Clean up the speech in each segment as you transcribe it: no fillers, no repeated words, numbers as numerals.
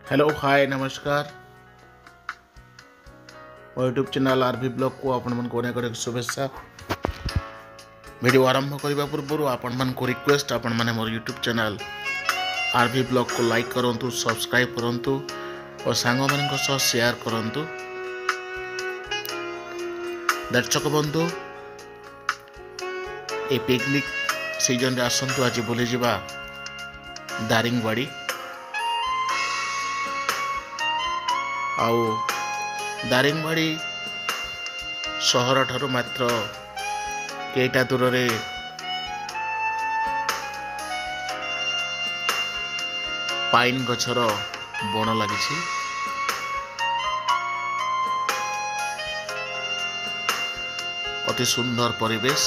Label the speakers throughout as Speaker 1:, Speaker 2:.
Speaker 1: Hello hi नमस्कार मो YouTube channel RV blog को आपण मन को अनेक शुभेच्छा। वीडियो आरंभ करने पूर्व आपण मन को रिक्वेस्ट आपण माने मोर यूट्यूब चैनल आरवी ब्लॉग को लाइक करंतु, सब्सक्राइब करंतु और सांग मान सह शेयर करंतु। दर्शक बंधु ए पिकनिक सीजन रे आसंतु आज बुली जिबा दारिंगबाड़ी आउ दारिंगबाड़ी सहर ठारू मात्र केटा दूर रे पाइन गछर बण लगी। अति सुंदर परिवेश।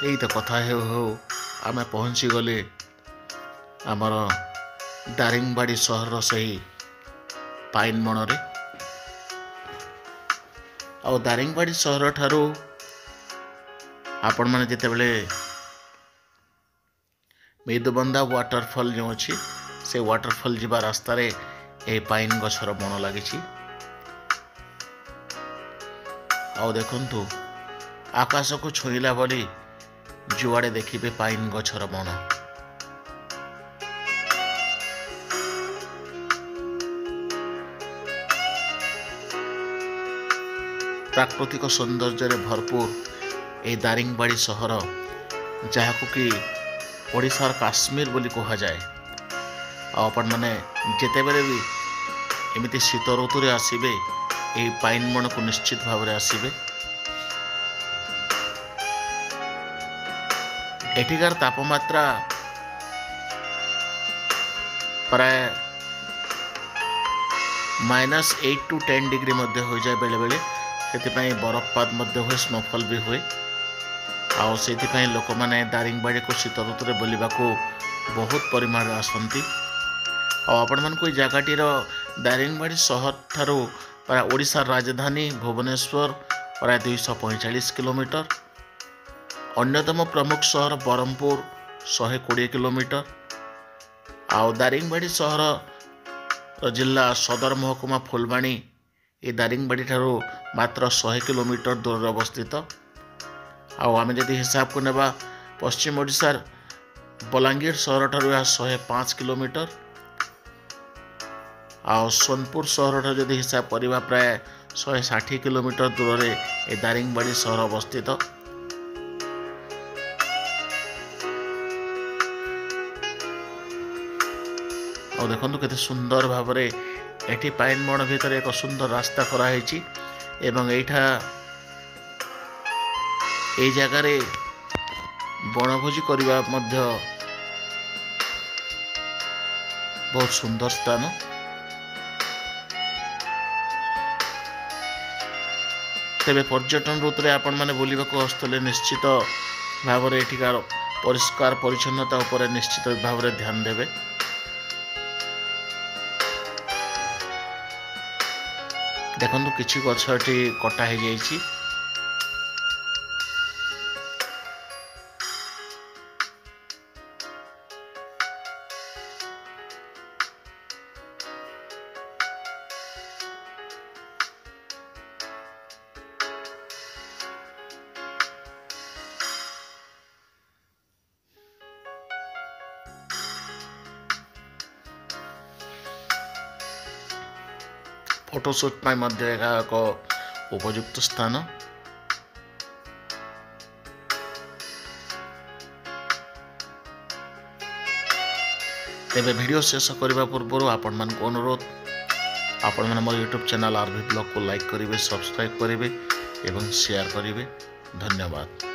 Speaker 1: यही तो कथा हो आमे पहुँची गले आमर दारिंगबाड़ी सहर से ही पाइन बणरे। आ दारिंगबाड़ी सहर ठारू आपण माने जेते बेले मेदुबंदा वाटरफॉल जो अच्छी से वाटरफॉल जीवा रास्ता रे ए पाइन गछर बण लगी। आ देखंतु आकाश को छुईला बोली जुआड़े देखिबे पाइन गछर बण। प्राकृतिक सौंदर्य भरपूर ए दारिंगबाड़ी सहर जहाँ कि ओडिशार काश्मीर बोली कहा जाए। आपण माने जेते बेले भी एमिति शीत ऋतु रे आसीबे ए पाइन बण को निश्चित भाव रे आसीबे। एठिकार तापमात्रा प्राय -8 to 10 डिग्री मध्य हो जाए बेले बेले। से बरफपात मध्य हुए, स्नोफॉल भी हुए। आउ से लोक मैंने दारिंगबाड़ी को शीत ऋतु रे बुलवा को बहुत परिमाण आसती। आपण मान को जगहटीर दारिंगबाड़ी सहर ठारू प्राय ओडिशा राजधानी भुवनेश्वर प्राय 245 किलोमीटर। अन्यतम प्रमुख शहर बरहमपुर 120 किलोमीटर। आउ दारिंगबाड़ी सहर जिला सदर महकुमा फुलबाणी ये दारिंगबाड़ी ठारू मात्र 100 किलोमीटर दूर अवस्थित। आम जदि हिसाब को नेबा पश्चिम ओडिशार बलांगीर सहर ठारू 105 किलोमीटर। आउ सोनपुर सहर ठारू जदि हिसाब करबा प्राय 160 किलोमीटर दूर रे ए दारिंगबाड़ी सहर अवस्थित। और देखो केते सुंदर भाव रे एठी पाइन बण भितर एक सुंदर रास्ता कराई एवं एठा ए जगह रे बनभोजी करबा मध्य बहुत सुंदर स्थान। तेबे पर्यटन ऋतु रे आपण माने बुलिबा को आस्तले निश्चित भाव रे एठिकार परिष्कार परिच्छन्नता उपर निश्चित भाव रे ध्यान देबे। देखंतु किछि गछटी कटा हो जाइछि। फोटोशूट एक उपयुक्त स्थान। तेबे वीडियो शेष करने पूर्व आपण मान को अनुरोध आपण मैंने मोर यूट्यूब चैनल आरवी ब्लॉग को लाइक करेंगे, सब्सक्राइब करेंगे एवं शेयर करेंगे। धन्यवाद।